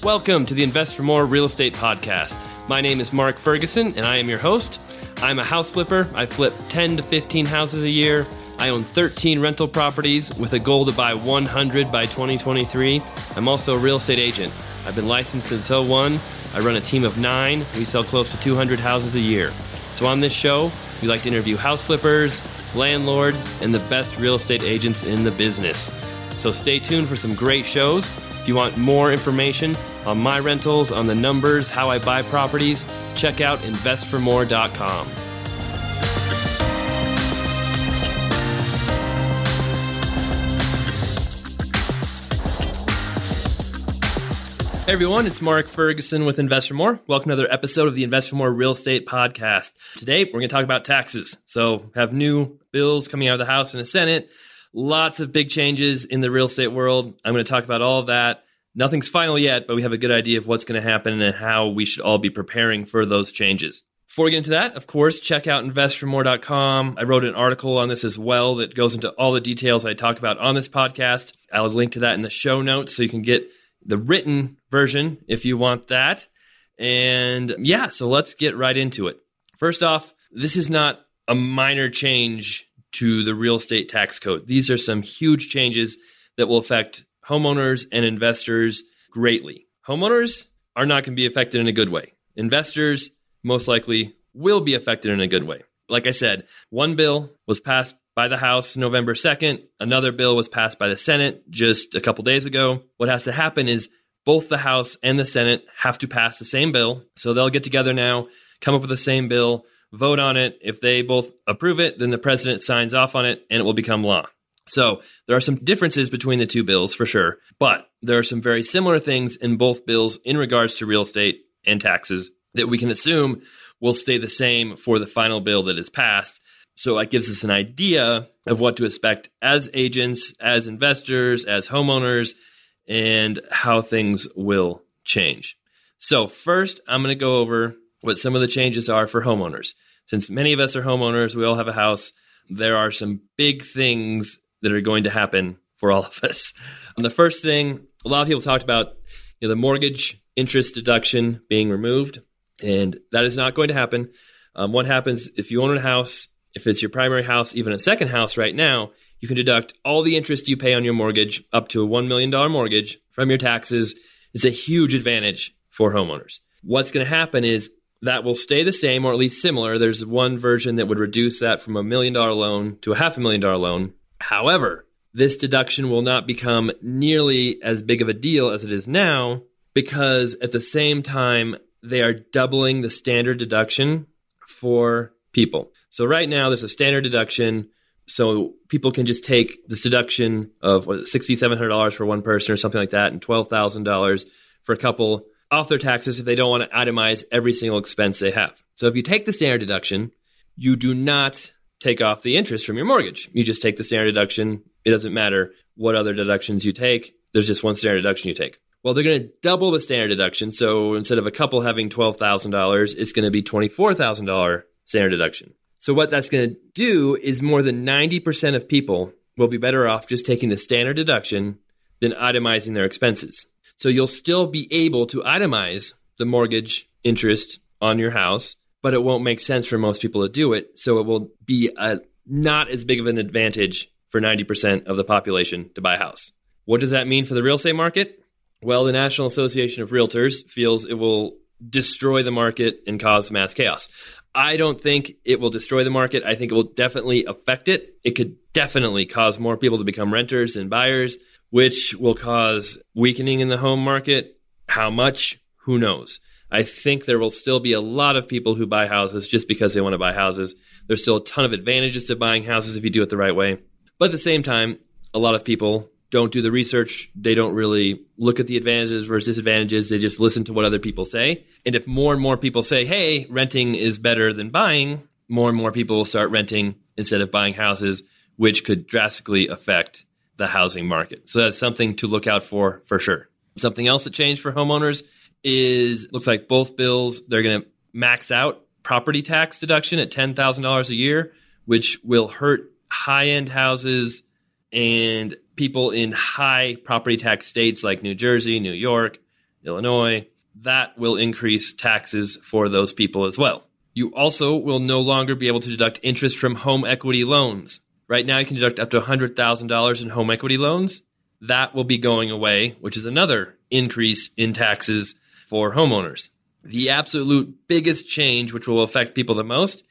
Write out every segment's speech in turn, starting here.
Welcome to the Invest for More Real Estate Podcast. My name is Mark Ferguson, and I am your host. I'm a house flipper. I flip 10 to 15 houses a year. I own 13 rental properties with a goal to buy 100 by 2023. I'm also a real estate agent. I've been licensed since '01. I run a team of 9. We sell close to 200 houses a year. So on this show, we like to interview house flippers, landlords, and the best real estate agents in the business. So stay tuned for some great shows. If you want more information on my rentals, on the numbers, how I buy properties, check out investformore.com. Hey everyone, it's Mark Ferguson with Invest for More. Welcome to another episode of the Invest for More Real Estate Podcast. Today, we're going to talk about taxes. So, have new bills coming out of the House and the Senate. Lots of big changes in the real estate world. I'm going to talk about all of that. Nothing's final yet, but we have a good idea of what's going to happen and how we should all be preparing for those changes. Before we get into that, of course, check out investformore.com. I wrote an article on this as well that goes into all the details I talk about on this podcast. I'll link to that in the show notes so you can get the written version if you want that. And yeah, so let's get right into it. First off, this is not a minor change to the real estate tax code. These are some huge changes that will affect homeowners and investors greatly. Homeowners are not going to be affected in a good way. Investors most likely will be affected in a good way. Like I said, one bill was passed by the House November 2nd. Another bill was passed by the Senate just a couple days ago. What has to happen is both the House and the Senate have to pass the same bill. So they'll get together now, come up with the same bill, vote on it. If they both approve it, then the president signs off on it and it will become law. So there are some differences between the two bills for sure, but there are some very similar things in both bills in regards to real estate and taxes that we can assume will stay the same for the final bill that is passed. So that gives us an idea of what to expect as agents, as investors, as homeowners, and how things will change. So first, I'm going to go over what some of the changes are for homeowners. Since many of us are homeowners, we all have a house, there are some big things that are going to happen for all of us. The first thing, a lot of people talked about the mortgage interest deduction being removed, and that is not going to happen. What happens if you own a house, if it's your primary house, even a second house right now, you can deduct all the interest you pay on your mortgage up to a $1 million mortgage from your taxes. It's a huge advantage for homeowners. What's going to happen is that will stay the same or at least similar. There's one version that would reduce that from $1 million loan to a $500,000 loan. However, this deduction will not become nearly as big of a deal as it is now because at the same time, they are doubling the standard deduction for people. So right now, there's a standard deduction. So people can just take this deduction of $6,700 for one person or something like that and $12,000 for a couple off their taxes if they don't want to itemize every single expense they have. So if you take the standard deduction, you do not take off the interest from your mortgage. You just take the standard deduction. It doesn't matter what other deductions you take. There's just one standard deduction you take. Well, they're going to double the standard deduction. So instead of a couple having $12,000, it's going to be $24,000 standard deduction. So what that's going to do is more than 90% of people will be better off just taking the standard deduction than itemizing their expenses. So you'll still be able to itemize the mortgage interest on your house, but it won't make sense for most people to do it. So it will be not as big of an advantage for 90% of the population to buy a house. What does that mean for the real estate market? Well, the National Association of Realtors feels it will destroy the market and cause mass chaos. I don't think it will destroy the market. I think it will definitely affect it. It could definitely cause more people to become renters and buyers, which will cause weakening in the home market. How much? Who knows? I think there will still be a lot of people who buy houses just because they want to buy houses. There's still a ton of advantages to buying houses if you do it the right way. But at the same time, a lot of people don't do the research. They don't really look at the advantages versus disadvantages. They just listen to what other people say. And if more and more people say, hey, renting is better than buying, more and more people will start renting instead of buying houses, which could drastically affect the housing market. So that's something to look out for sure. Something else that changed for homeowners is, looks like both bills, they're going to max out property tax deduction at $10,000 a year, which will hurt high-end houses and people in high property tax states like New Jersey, New York, Illinois, that will increase taxes for those people as well. You also will no longer be able to deduct interest from home equity loans. Right now, you can deduct up to $100,000 in home equity loans. That will be going away, which is another increase in taxes for homeowners. The absolute biggest change, which will affect people the most,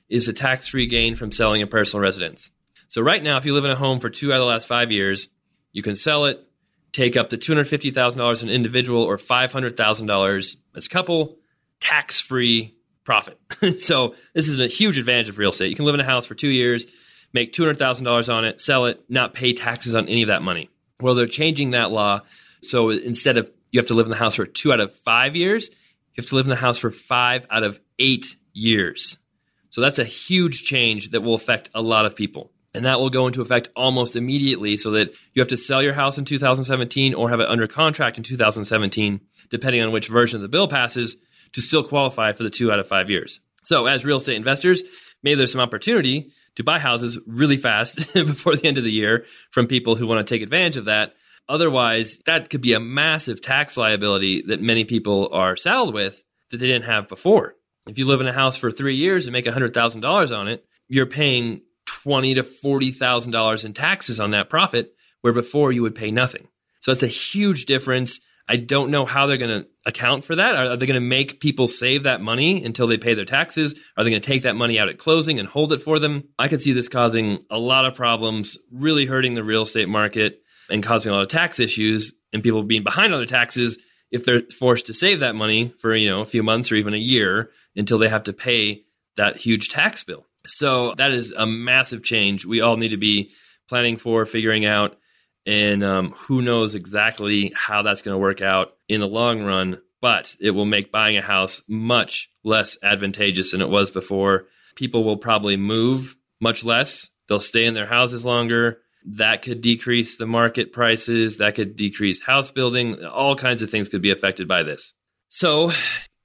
is the tax-free gain from selling a personal residence. So right now, if you live in a home for 2 out of the last 5 years, you can sell it, take up to $250,000 in individual or $500,000 as a couple, tax-free profit. So this is a huge advantage of real estate. You can live in a house for 2 years, make $200,000 on it, sell it, not pay taxes on any of that money. Well, they're changing that law. So instead of you have to live in the house for 2 out of 5 years, you have to live in the house for 5 out of 8 years. So that's a huge change that will affect a lot of people. And that will go into effect almost immediately so that you have to sell your house in 2017 or have it under contract in 2017, depending on which version of the bill passes, to still qualify for the 2 out of 5 years. So as real estate investors, maybe there's some opportunity to buy houses really fast before the end of the year from people who want to take advantage of that. Otherwise, that could be a massive tax liability that many people are saddled with that they didn't have before. If you live in a house for 3 years and make $100,000 on it, you're paying $20,000 to $40,000 in taxes on that profit, where before you would pay nothing. So that's a huge difference. I don't know how they're going to account for that. Are they going to make people save that money until they pay their taxes? Are they going to take that money out at closing and hold it for them? I could see this causing a lot of problems, really hurting the real estate market and causing a lot of tax issues and people being behind on their taxes if they're forced to save that money for, a few months or even a year until they have to pay that huge tax bill. So that is a massive change we all need to be planning for, figuring out, and who knows exactly how that's going to work out in the long run, but it will make buying a house much less advantageous than it was before. People will probably move much less. They'll stay in their houses longer. That could decrease the market prices. That could decrease house building. All kinds of things could be affected by this. So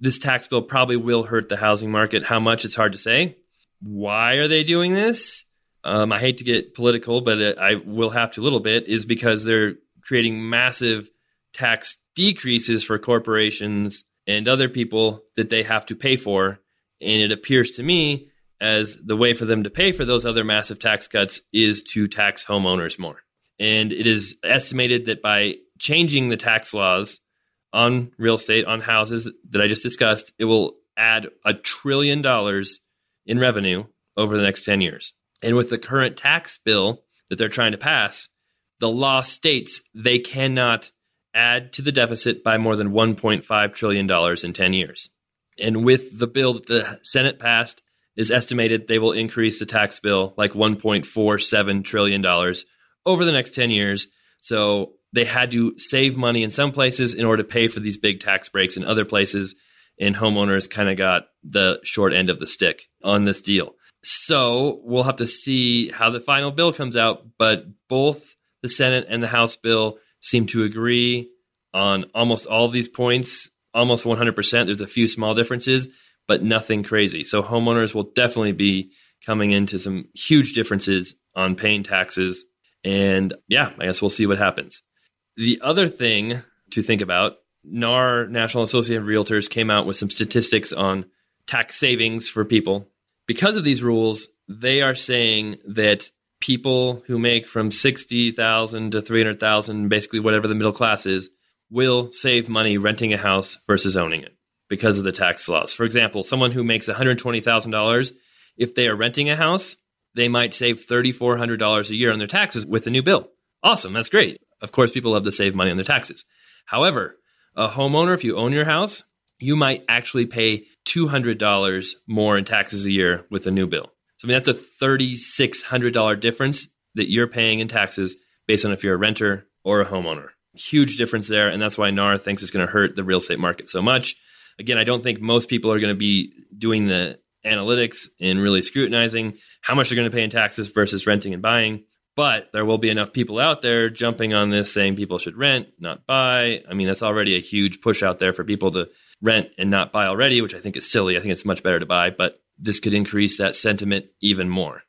this tax bill probably will hurt the housing market. How much, it's hard to say. Why are they doing this? I hate to get political, but I will have to a little bit, is because they're creating massive tax decreases for corporations and other people that they have to pay for. And it appears to me as the way for them to pay for those other massive tax cuts is to tax homeowners more. And it is estimated that by changing the tax laws on real estate, on houses that I just discussed, it will add $1 trillion in revenue over the next 10 years. And with the current tax bill that they're trying to pass, the law states they cannot add to the deficit by more than $1.5 trillion in 10 years. And with the bill that the Senate passed, is estimated they will increase the tax bill like $1.47 trillion over the next 10 years. So they had to save money in some places in order to pay for these big tax breaks in other places. And homeowners kind of got the short end of the stick on this deal. So we'll have to see how the final bill comes out. But both the Senate and the House bill seem to agree on almost all of these points, almost 100%. There's a few small differences, but nothing crazy. So homeowners will definitely be coming into some huge differences on paying taxes. And yeah, I guess we'll see what happens. The other thing to think about, NAR, National Association of Realtors, came out with some statistics on tax savings for people. Because of these rules, they are saying that people who make from $60,000 to $300,000, basically whatever the middle class is, will save money renting a house versus owning it because of the tax laws. For example, someone who makes $120,000, if they are renting a house, they might save $3,400 a year on their taxes with the new bill. Awesome. That's great. Of course, people love to save money on their taxes. However, a homeowner, if you own your house, you might actually pay $200 more in taxes a year with the new bill. So that's a $3,600 difference that you're paying in taxes based on if you're a renter or a homeowner. Huge difference there, and that's why NAR thinks it's going to hurt the real estate market so much. Again, I don't think most people are going to be doing the analytics and really scrutinizing how much they're going to pay in taxes versus renting and buying. But there will be enough people out there jumping on this saying people should rent, not buy. I mean, that's already a huge push out there for people to rent and not buy already, which I think is silly. I think it's much better to buy, but this could increase that sentiment even more.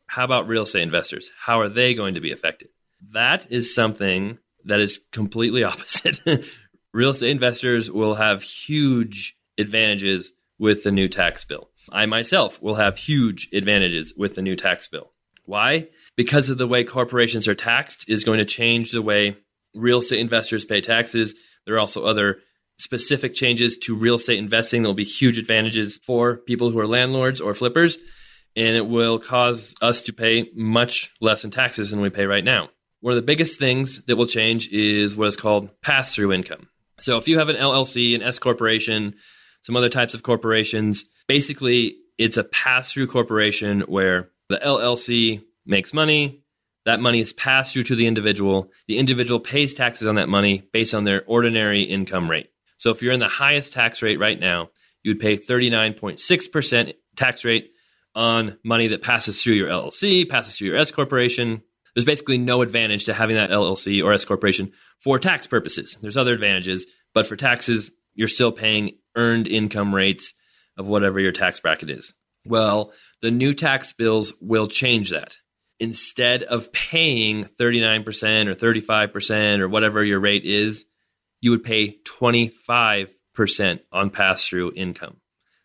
How about real estate investors? How are they going to be affected? That is something that is completely opposite. real estate investors will have huge advantages with the new tax bill. I myself will have huge advantages with the new tax bill. Why? Because of the way corporations are taxed is going to change the way real estate investors pay taxes. There are also other specific changes to real estate investing. There'll be huge advantages for people who are landlords or flippers, and it will cause us to pay much less in taxes than we pay right now. One of the biggest things that will change is what is called pass-through income. So if you have an LLC, an S corporation, some other types of corporations, basically it's a pass-through corporation where the LLC makes money. That money is passed through to the individual. The individual pays taxes on that money based on their ordinary income rate. So if you're in the highest tax rate right now, you would pay 39.6% tax rate on money that passes through your LLC, passes through your S corporation. There's basically no advantage to having that LLC or S corporation for tax purposes. There's other advantages, but for taxes, you're still paying earned income rates of whatever your tax bracket is. Well, the new tax bills will change that. Instead of paying 39% or 35% or whatever your rate is, you would pay 25% on pass-through income.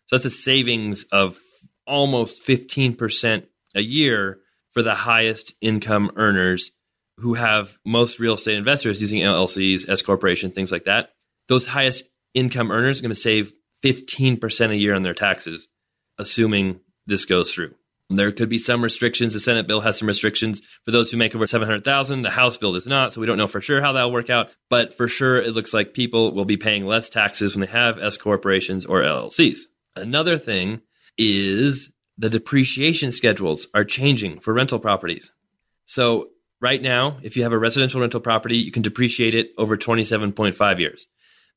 So that's a savings of almost 15% a year for the highest income earners who have most real estate investors using LLCs, S corporation, things like that. Those highest income earners are going to save 15% a year on their taxes, assuming this goes through. There could be some restrictions. The Senate bill has some restrictions for those who make over $700,000. The House bill does not, so we don't know for sure how that will work out. But for sure, it looks like people will be paying less taxes when they have S corporations or LLCs. Another thing is the depreciation schedules are changing for rental properties. So right now, if you have a residential rental property, you can depreciate it over 27.5 years.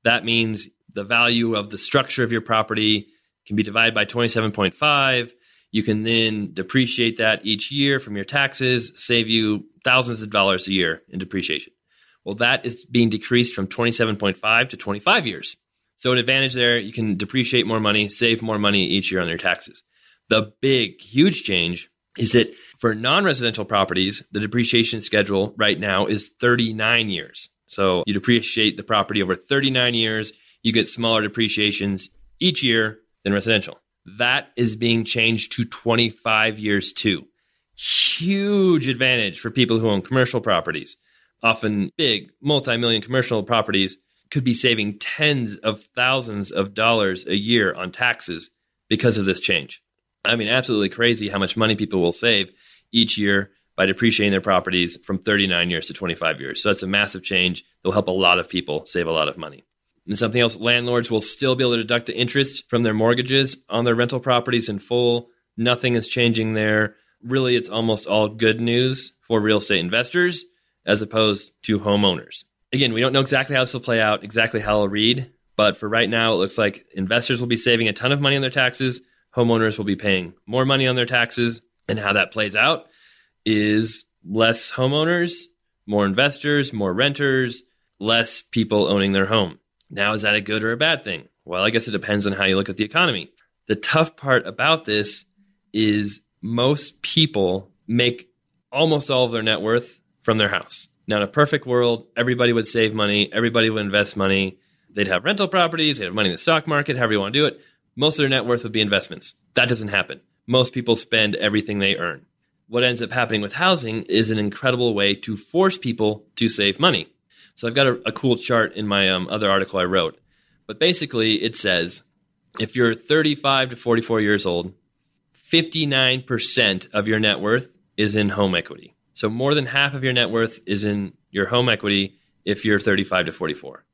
That means the value of the structure of your property can be divided by 27.5. You can then depreciate that each year from your taxes, save you thousands of dollars a year in depreciation. Well, that is being decreased from 27.5 to 25 years. So an advantage there, you can depreciate more money, save more money each year on your taxes. The big, huge change is that for non-residential properties, the depreciation schedule right now is 39 years. So you depreciate the property over 39 years, you get smaller depreciations each year than residential. That is being changed to 25 years too. Huge advantage for people who own commercial properties. Often big, multi-million commercial properties could be saving tens of thousands of dollars a year on taxes because of this change. I mean, absolutely crazy how much money people will save each year by depreciating their properties from 39 years to 25 years. So that's a massive change. It'll help a lot of people save a lot of money. And something else, landlords will still be able to deduct the interest from their mortgages on their rental properties in full. Nothing is changing there. Really, it's almost all good news for real estate investors as opposed to homeowners. Again, we don't know exactly how this will play out, exactly how it'll read, but for right now, it looks like investors will be saving a ton of money on their taxes. Homeowners will be paying more money on their taxes. And how that plays out is less homeowners, more investors, more renters, less people owning their home. Now, is that a good or a bad thing? Well, I guess it depends on how you look at the economy. The tough part about this is most people make almost all of their net worth from their house. Now, in a perfect world, everybody would save money. Everybody would invest money. They'd have rental properties. They'd have money in the stock market, however you want to do it. Most of their net worth would be investments. That doesn't happen. Most people spend everything they earn. What ends up happening with housing is an incredible way to force people to save money. So I've got a cool chart in my other article I wrote. But basically, it says if you're 35 to 44 years old, 59% of your net worth is in home equity. So more than half of your net worth is in your home equity if you're 35 to 44.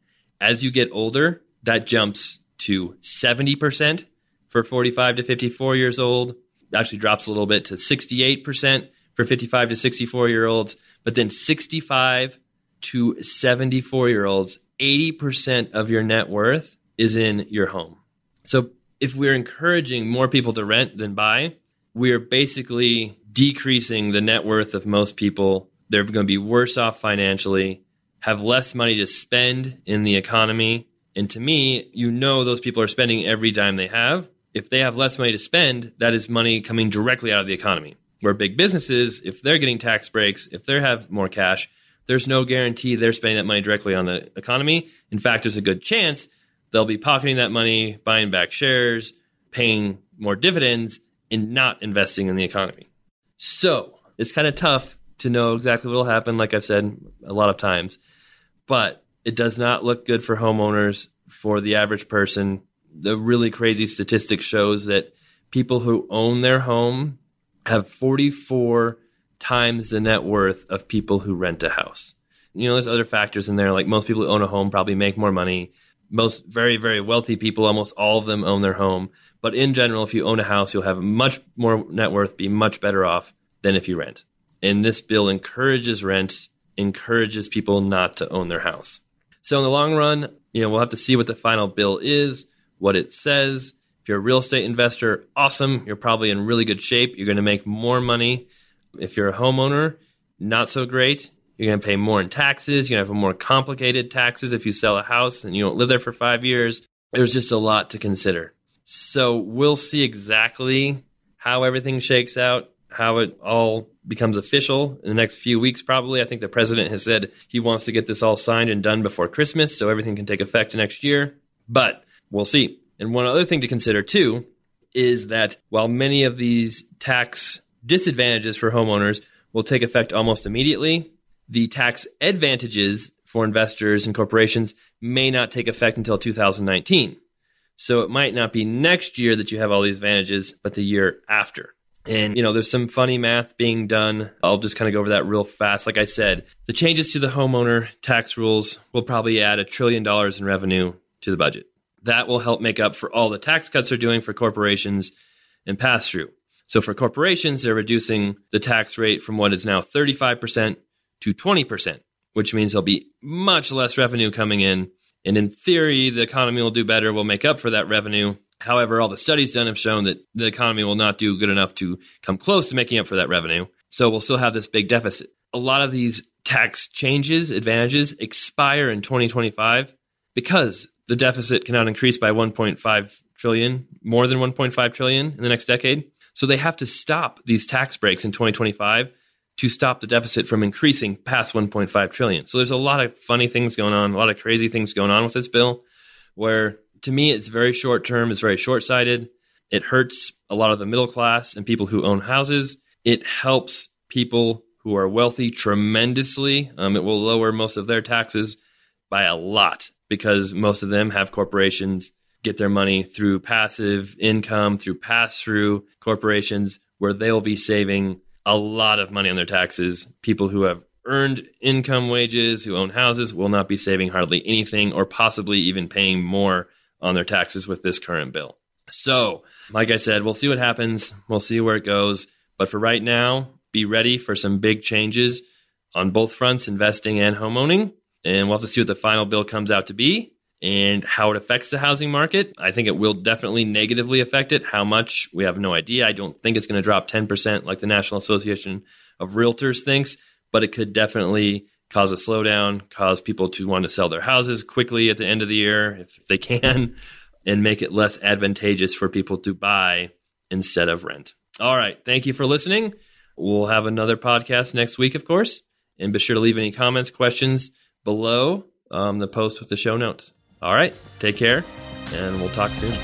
As you get older, that jumps to 70% for 45 to 54 years old. It actually drops a little bit to 68% for 55 to 64-year-olds. But then 65 to 74-year-olds, 80% of your net worth is in your home. So if we're encouraging more people to rent than buy, we're basically decreasing the net worth of most people. They're going to be worse off financially, have less money to spend in the economy. And to me, those people are spending every dime they have. If they have less money to spend, that is money coming directly out of the economy. Where big businesses, if they're getting tax breaks, if they have more cash, there's no guarantee they're spending that money directly on the economy. In fact, there's a good chance they'll be pocketing that money, buying back shares, paying more dividends, and not investing in the economy. So it's kind of tough to know exactly what will happen, like I've said a lot of times. But it does not look good for homeowners, for the average person. The really crazy statistic shows that people who own their home have 44 times the net worth of people who rent a house. There's other factors in there, like most people who own a home probably make more money. Most very, very wealthy people, almost all of them own their home. But in general, if you own a house, you'll have much more net worth, be much better off than if you rent. And this bill encourages rent, encourages people not to own their house. So in the long run, we'll have to see what the final bill is, what it says. If you're a real estate investor, awesome. You're probably in really good shape. You're going to make more money. If you're a homeowner, not so great. You're going to pay more in taxes. You're going to have more complicated taxes if you sell a house and you don't live there for 5 years. There's just a lot to consider. So we'll see exactly how everything shakes out, how it all becomes official in the next few weeks probably. I think the president has said he wants to get this all signed and done before Christmas so everything can take effect next year. But we'll see. And one other thing to consider too is that while many of these tax disadvantages for homeowners will take effect almost immediately, the tax advantages for investors and corporations may not take effect until 2019. So it might not be next year that you have all these advantages, but the year after. And, there's some funny math being done. I'll just kind of go over that real fast. Like I said, the changes to the homeowner tax rules will probably add $1 trillion in revenue to the budget. That will help make up for all the tax cuts they're doing for corporations and pass-through. So for corporations, they're reducing the tax rate from what is now 35% to 20%, which means there'll be much less revenue coming in. And in theory, the economy will do better, will make up for that revenue. However, all the studies done have shown that the economy will not do good enough to come close to making up for that revenue. So we'll still have this big deficit. A lot of these tax changes, advantages, expire in 2025 because the deficit cannot increase by 1.5 trillion, more than 1.5 trillion in the next decade. So they have to stop these tax breaks in 2025 to stop the deficit from increasing past 1.5 trillion. So there's a lot of funny things going on, a lot of crazy things going on with this bill, where to me it's very short term, it's very short-sighted. It hurts a lot of the middle class and people who own houses. It helps people who are wealthy tremendously. It will lower most of their taxes by a lot because most of them have corporations, get their money through passive income, through pass-through corporations, where they'll be saving a lot of money on their taxes. People who have earned income wages, who own houses, will not be saving hardly anything or possibly even paying more on their taxes with this current bill. So, like I said, we'll see what happens. We'll see where it goes. But for right now, be ready for some big changes on both fronts, investing and homeowning. And we'll have to see what the final bill comes out to be and how it affects the housing market. I think it will definitely negatively affect it. How much, we have no idea. I don't think it's going to drop 10% like the National Association of Realtors thinks, but it could definitely cause a slowdown, cause people to want to sell their houses quickly at the end of the year, if they can, and make it less advantageous for people to buy instead of rent. All right. Thank you for listening. We'll have another podcast next week, of course. And be sure to leave any comments, questions below the post with the show notes. All right. Take care, and we'll talk soon.